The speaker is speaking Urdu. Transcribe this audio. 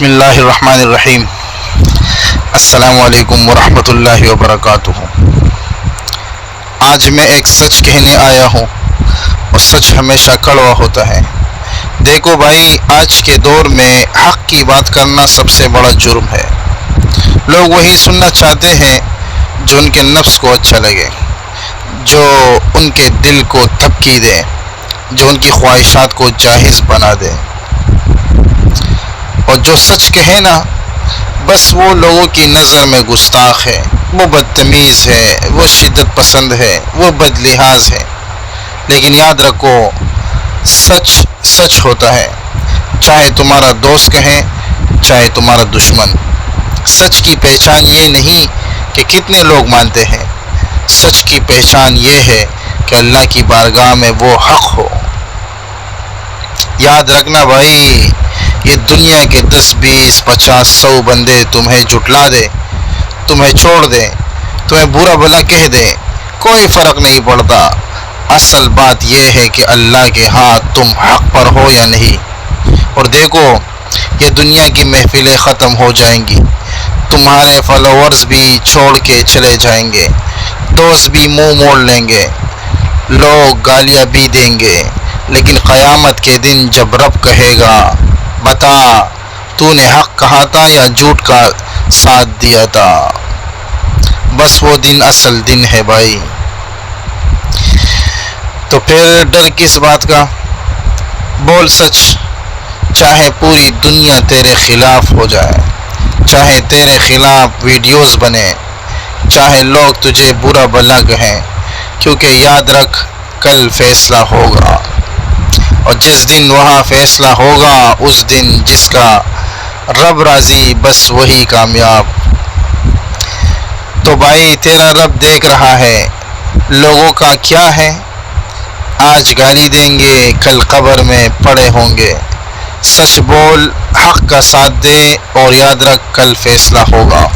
بسم اللہ الرحمن الرحیم۔ السلام علیکم ورحمۃ اللہ وبرکاتہ۔ آج میں ایک سچ کہنے آیا ہوں، اور سچ ہمیشہ کڑوا ہوتا ہے۔ دیکھو بھائی، آج کے دور میں حق کی بات کرنا سب سے بڑا جرم ہے۔ لوگ وہی سننا چاہتے ہیں جو ان کے نفس کو اچھا لگے، جو ان کے دل کو تھپکی دے، جو ان کی خواہشات کو جائز بنا دے۔ اور جو سچ کہے نا، بس وہ لوگوں کی نظر میں گستاخ ہے، وہ بدتمیز ہے، وہ شدت پسند ہے، وہ بد لحاظ ہے۔ لیکن یاد رکھو، سچ سچ ہوتا ہے، چاہے تمہارا دوست کہے، چاہے تمہارا دشمن۔ سچ کی پہچان یہ نہیں کہ کتنے لوگ مانتے ہیں، سچ کی پہچان یہ ہے کہ اللہ کی بارگاہ میں وہ حق ہو۔ یاد رکھنا بھائی، یہ دنیا کے 10 20 50 100 بندے تمہیں جھٹلا دے، تمہیں چھوڑ دے، تمہیں برا بھلا کہہ دے، کوئی فرق نہیں پڑتا۔ اصل بات یہ ہے کہ اللہ کے ہاتھ تم حق پر ہو یا نہیں۔ اور دیکھو، یہ دنیا کی محفلیں ختم ہو جائیں گی، تمہارے فالوورز بھی چھوڑ کے چلے جائیں گے، دوست بھی منہ موڑ لیں گے، لوگ گالیاں بھی دیں گے، لیکن قیامت کے دن جب رب کہے گا، بتا تو نے حق کہا تھا یا جھوٹ کا ساتھ دیا تھا، بس وہ دن اصل دن ہے بھائی۔ تو پھر ڈر کس بات کا؟ بول سچ، چاہے پوری دنیا تیرے خلاف ہو جائے، چاہے تیرے خلاف ویڈیوز بنے، چاہے لوگ تجھے برا بھلا کہیں، کیونکہ یاد رکھ، کل فیصلہ ہوگا، اور جس دن وہاں فیصلہ ہوگا، اس دن جس کا رب راضی، بس وہی کامیاب۔ تو بھائی، تیرا رب دیکھ رہا ہے، لوگوں کا کیا ہے؟ آج گالی دیں گے، کل قبر میں پڑے ہوں گے۔ سچ بول، حق کا ساتھ دے، اور یاد رکھ، کل فیصلہ ہوگا۔